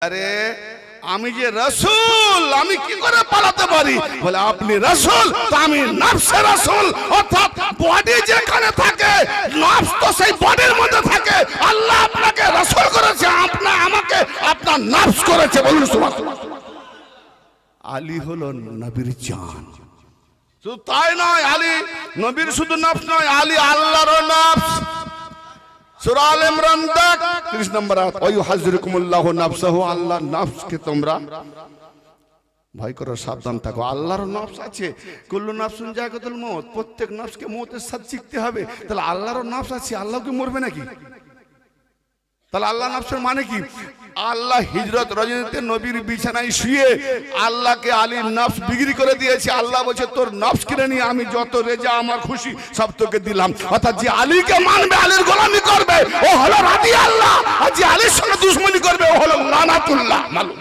আরে আমি যে রাসূল, আমি কি করে পালাতে পারি? বলে আপনি রাসূল তো আমি নফসের রাসূল, অর্থাৎ বডি যেখানে থাকে নফস তো সেই বডির মধ্যে থাকে। আল্লাহ আপনাকে রাসূল করেছে, আপনি আমাকে আপনার নফস করেছে। বলুন সুবহানাল্লাহ। আলী হলো নবীর জান। শুধু তাই নয়, আলী নবীর শুধু নফস নয়, আলী আল্লাহর নফস। সূরা আল ইমরান 30 নম্বর আয়াত, ওয়া ইউহাযিরুকুমুল্লাহু নাফসাহু, আল্লাহর নফসকে তোমরা ভয় করো, সাবধান থাকো। আল্লাহর নফস আছে, কুল্লু নাফসুন যায়কাতুল মউত, প্রত্যেক নফসকে মউতের সাথে শিখতে হবে। তাহলে আল্লাহর নফস আছে, আল্লাহ কি মরবে নাকি? তাহলে আল্লাহ নফসের মানে কি? আল্লাহ হিজরত রজনীতে নবীর বিছানায় শুয়ে আল্লাহকে আলীর নফস বিক্রি করে দিয়েছে। আল্লাহ বলছে তোর নফস কিনে নিয়ে আমি যত রেজা আমার খুশি সব তোকে দিলাম। অর্থাৎ যে আলীকে মানবে, আলীর গোলামি করবে, ও হলো রাদি আল্লাহ। আর যে আলীর সঙ্গে দুশমনি করবে, ও হলো লানাতুল্লাহ। মালুম